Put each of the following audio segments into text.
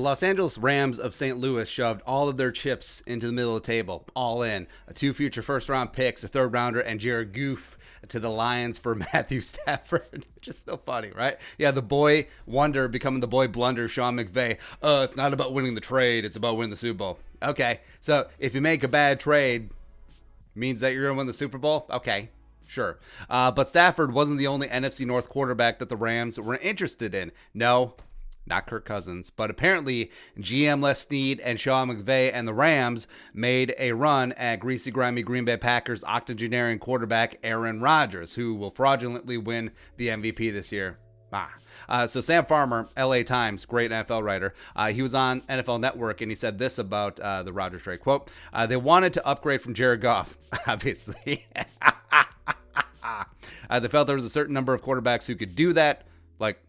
Los Angeles Rams of St. Louis shoved all of their chips into the middle of the table, all in. 2 future first-round picks, a third-rounder, and Jared Goff to the Lions for Matthew Stafford. Just so funny, right? Yeah, the boy wonder becoming the boy blunder, Sean McVay. It's not about winning the trade, it's about winning the Super Bowl. Okay, so if you make a bad trade, means that you're going to win the Super Bowl? Okay, sure. But Stafford wasn't the only NFC North quarterback that the Rams were interested in. No, not Kirk Cousins, but apparently GM Les Snead and Sean McVay and the Rams made a run at greasy, grimy Green Bay Packers octogenarian quarterback Aaron Rodgers, who will fraudulently win the MVP this year. So Sam Farmer, LA Times, great NFL writer, he was on NFL Network and he said this about the Rodgers trade. Quote, they wanted to upgrade from Jared Goff, obviously. They felt there was a certain number of quarterbacks who could do that, like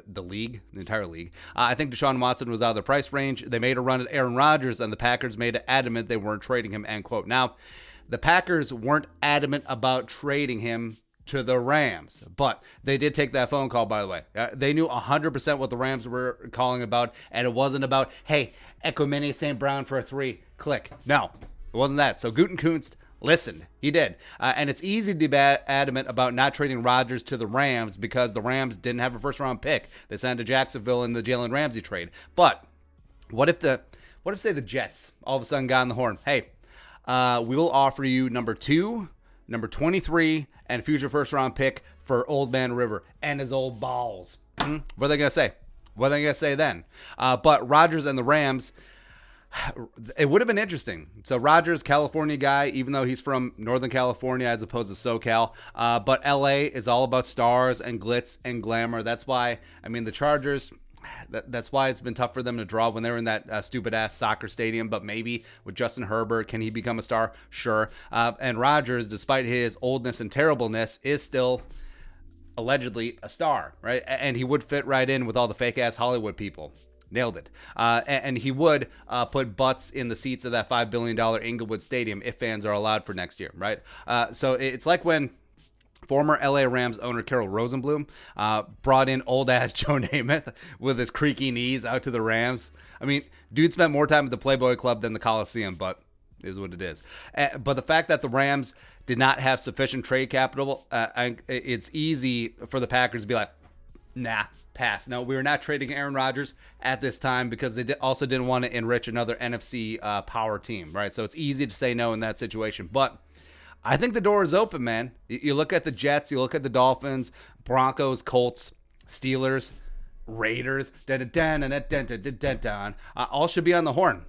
the league, the entire league. I think Deshaun Watson was out of the price range. They made a run at Aaron Rodgers, and the Packers made it adamant they weren't trading him, end quote. Now, the Packers weren't adamant about trading him to the Rams, but they did take that phone call, by the way. They knew 100% what the Rams were calling about, and it wasn't about, hey, Equimini St. Brown for a 3, click. No, it wasn't that. So Gutekunst listened. He did. And it's easy to be adamant about not trading Rodgers to the Rams because the Rams didn't have a first-round pick. They signed to Jacksonville in the Jalen Ramsey trade. But what if say the Jets all of a sudden got on the horn? Hey, we will offer you number 2, number 23, and future first-round pick for Old Man River and his old balls. What are they going to say? What are they going to say then? But Rodgers and the Rams, it would have been interesting. So Rodgers, California guy, even though he's from Northern California as opposed to SoCal. But LA is all about stars and glitz and glamour. That's why, the Chargers, that's why it's been tough for them to draw when they were in that stupid-ass soccer stadium. But maybe with Justin Herbert, can he become a star? Sure. And Rodgers, despite his oldness and terribleness, is still allegedly a star, right? And he would fit right in with all the fake-ass Hollywood people. Nailed it. And he would put butts in the seats of that $5 billion Inglewood Stadium if fans are allowed for next year, right? So it's like when former LA Rams owner Carol Rosenblum brought in old-ass Joe Namath with his creaky knees out to the Rams. Dude spent more time at the Playboy Club than the Coliseum, but it is what it is. But the fact that the Rams did not have sufficient trade capital, it's easy for the Packers to be like, nah, pass. No, we were not trading Aaron Rodgers at this time because they also didn't want to enrich another NFC power team, right? So it's easy to say no in that situation. But I think the door is open, man. You look at the Jets, you look at the Dolphins, Broncos, Colts, Steelers, Raiders, all should be on the horn.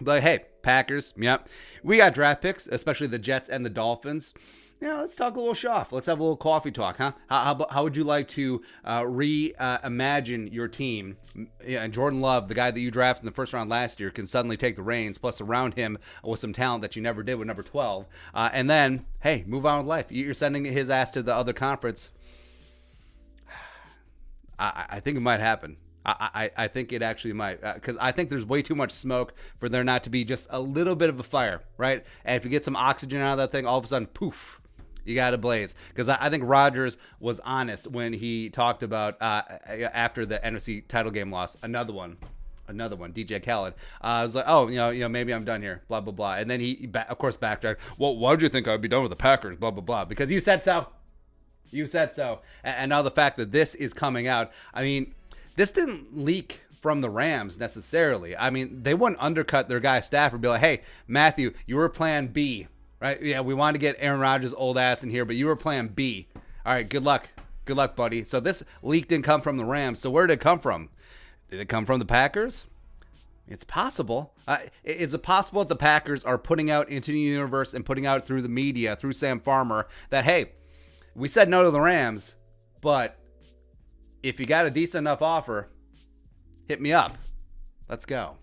But hey, Packers, yep. We got draft picks, especially the Jets and the Dolphins. Let's talk a little Schaff. Let's have a little coffee talk, huh? How would you like to reimagine your team? And Jordan Love, the guy that you drafted in the first round last year, can suddenly take the reins, plus around him with some talent that you never did with number 12. And then, hey, move on with life. You're sending his ass to the other conference. I think it might happen. I think it actually might, because I think there's way too much smoke for there not to be just a little bit of a fire, right? And if you get some oxygen out of that thing, all of a sudden, poof, you got to blaze. Because I think Rodgers was honest when he talked about after the NFC title game loss, another one, DJ Khaled. I was like, oh, maybe I'm done here, blah, blah, blah. And then he, of course, backtracked. Well, why would you think I'd be done with the Packers, blah, blah, blah? Because you said so. You said so. And now the fact that this is coming out, this didn't leak from the Rams necessarily. They wouldn't undercut their guy Stafford, be like, hey, Matthew, you were plan B, right? Yeah, we wanted to get Aaron Rodgers' old ass in here, but you were plan B. All right, good luck. Good luck, buddy. So this leak didn't come from the Rams. So where did it come from? Did it come from the Packers? It's possible. Is it possible that the Packers are putting out into the universe and putting out through the media, through Sam Farmer, that, hey, we said no to the Rams, but if you got a decent enough offer, hit me up. Let's go.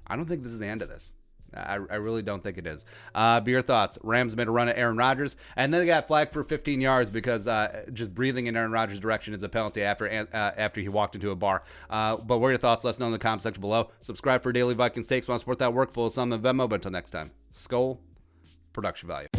I don't think this is the end of this. I really don't think it is. Be your thoughts. Rams made a run at Aaron Rodgers, and then they got flagged for 15 yards because just breathing in Aaron Rodgers' direction is a penalty after he walked into a bar. But what are your thoughts? Let us know in the comment section below. Subscribe for daily Vikings takes. Want to support that work? Pull us on the Venmo. But until next time, Skol, production value.